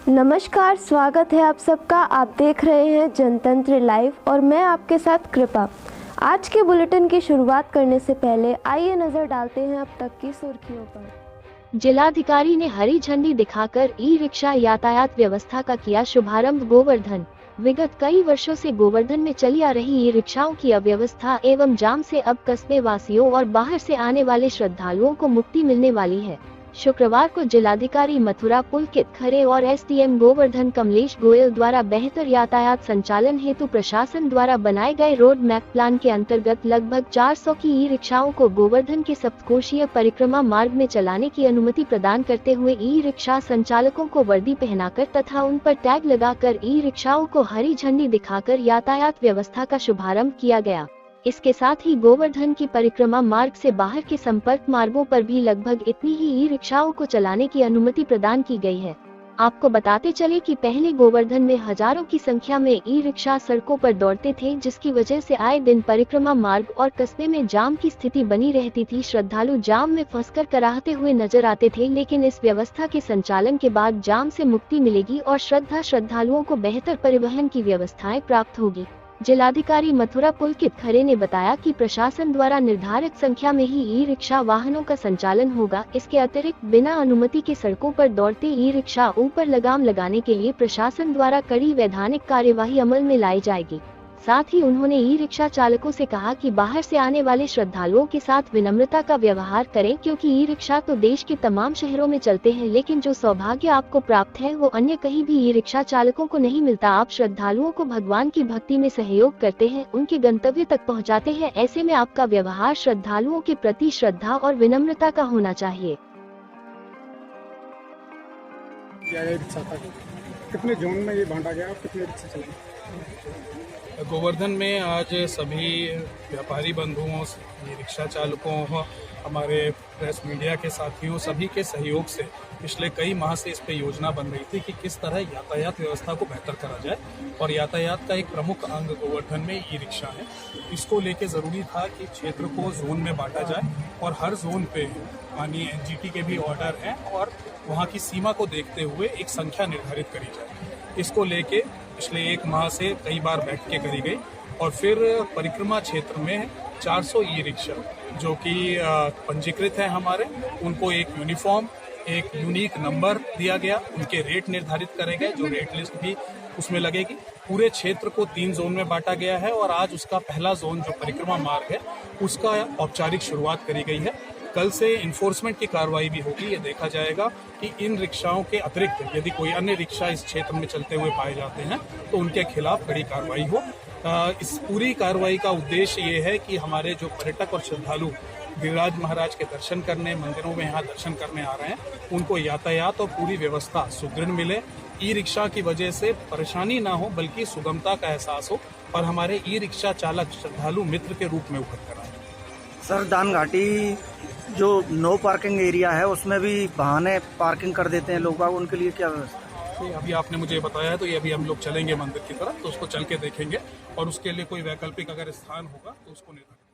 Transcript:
नमस्कार, स्वागत है आप सबका। आप देख रहे हैं जनतंत्र लाइव और मैं आपके साथ कृपा। आज के बुलेटिन की शुरुआत करने से पहले आइए नजर डालते हैं अब तक की सुर्खियों पर। जिलाधिकारी ने हरी झंडी दिखाकर ई रिक्शा यातायात व्यवस्था का किया शुभारंभ। गोवर्धन विगत कई वर्षों से गोवर्धन में चली आ रही ई रिक्शाओं की अव्यवस्था एवं जाम से अब कस्बे वासियों और बाहर से आने वाले श्रद्धालुओं को मुक्ति मिलने वाली है। शुक्रवार को जिलाधिकारी मथुरा पुलकित खरे और एसडीएम गोवर्धन कमलेश गोयल द्वारा बेहतर यातायात संचालन हेतु प्रशासन द्वारा बनाए गए रोड मैप प्लान के अंतर्गत लगभग 400 की ई रिक्शाओं को गोवर्धन के सप्तकोशीय परिक्रमा मार्ग में चलाने की अनुमति प्रदान करते हुए ई रिक्शा संचालकों को वर्दी पहनाकर तथा उन पर टैग लगाकर ई रिक्शाओं को हरी झंडी दिखाकर यातायात व्यवस्था का शुभारंभ किया गया। इसके साथ ही गोवर्धन की परिक्रमा मार्ग से बाहर के संपर्क मार्गों पर भी लगभग इतनी ही ई रिक्शाओं को चलाने की अनुमति प्रदान की गई है। आपको बताते चले कि पहले गोवर्धन में हजारों की संख्या में ई रिक्शा सड़कों पर दौड़ते थे, जिसकी वजह से आए दिन परिक्रमा मार्ग और कस्बे में जाम की स्थिति बनी रहती थी। श्रद्धालु जाम में फंसकर कराहते हुए नजर आते थे, लेकिन इस व्यवस्था के संचालन के बाद जाम से मुक्ति मिलेगी और श्रद्धालुओं को बेहतर परिवहन की व्यवस्थाएं प्राप्त होगी। जिलाधिकारी मथुरा पुलकित खरे ने बताया कि प्रशासन द्वारा निर्धारित संख्या में ही ई रिक्शा वाहनों का संचालन होगा। इसके अतिरिक्त बिना अनुमति के सड़कों पर दौड़ते ई रिक्शा ऊपर लगाम लगाने के लिए प्रशासन द्वारा कड़ी वैधानिक कार्यवाही अमल में लाई जाएगी। साथ ही उन्होंने ई रिक्शा चालकों से कहा कि बाहर से आने वाले श्रद्धालुओं के साथ विनम्रता का व्यवहार करें, क्योंकि ई रिक्शा तो देश के तमाम शहरों में चलते हैं, लेकिन जो सौभाग्य आपको प्राप्त है वो अन्य कहीं भी ई रिक्शा चालकों को नहीं मिलता। आप श्रद्धालुओं को भगवान की भक्ति में सहयोग करते हैं, उनके गंतव्य तक पहुंचाते हैं, ऐसे में आपका व्यवहार श्रद्धालुओं के प्रति श्रद्धा और विनम्रता का होना चाहिए। कितने जोन में ये बांटा गया, कितने रिक्शा चले? गोवर्धन में आज सभी व्यापारी बंधुओं, रिक्शा चालकों, हमारे प्रेस मीडिया के साथियों, सभी के सहयोग से पिछले कई माह से इस पे योजना बन रही थी कि किस तरह यातायात व्यवस्था को बेहतर करा जाए। और यातायात का एक प्रमुख अंग गोवर्धन में ई रिक्शा है। इसको लेके जरूरी था कि क्षेत्र को जोन में बांटा जाए और हर जोन पे माननीय एनजीटी के भी ऑर्डर हैं और वहाँ की सीमा को देखते हुए एक संख्या निर्धारित करी जाए। इसको लेके पिछले एक माह से कई बार बैठकें करी गई और फिर परिक्रमा क्षेत्र में 400 ई रिक्शा जो कि पंजीकृत है हमारे, उनको एक यूनिफॉर्म, एक यूनिक नंबर दिया गया, उनके रेट निर्धारित करे गए, जो रेट लिस्ट भी उसमें लगेगी। पूरे क्षेत्र को 3 जोन में बांटा गया है और आज उसका पहला जोन जो परिक्रमा मार्ग है उसका औपचारिक शुरुआत करी गई है। कल से इन्फोर्समेंट की कार्रवाई भी होगी। ये देखा जाएगा कि इन रिक्शाओं के अतिरिक्त यदि कोई अन्य रिक्शा इस क्षेत्र में चलते हुए पाए जाते हैं तो उनके खिलाफ कड़ी कार्रवाई हो। इस पूरी कार्रवाई का उद्देश्य ये है कि हमारे जो पर्यटक और श्रद्धालु गिरिराज महाराज के दर्शन करने, मंदिरों में यहाँ दर्शन करने आ रहे हैं, उनको यातायात और पूरी व्यवस्था सुदृढ़ मिले, ई रिक्शा की वजह से परेशानी ना हो बल्कि सुगमता का एहसास हो और हमारे ई रिक्शा चालक श्रद्धालु मित्र के रूप में उभर कर आए। सर, दान घाटी जो नो पार्किंग एरिया है उसमें भी बहाने पार्किंग कर देते हैं लोग, उनके लिए क्या व्यवस्था? अभी आपने मुझे बताया है तो ये अभी हम लोग चलेंगे मंदिर की तरफ, तो उसको चल के देखेंगे और उसके लिए कोई वैकल्पिक अगर स्थान होगा तो उसको निर्धारित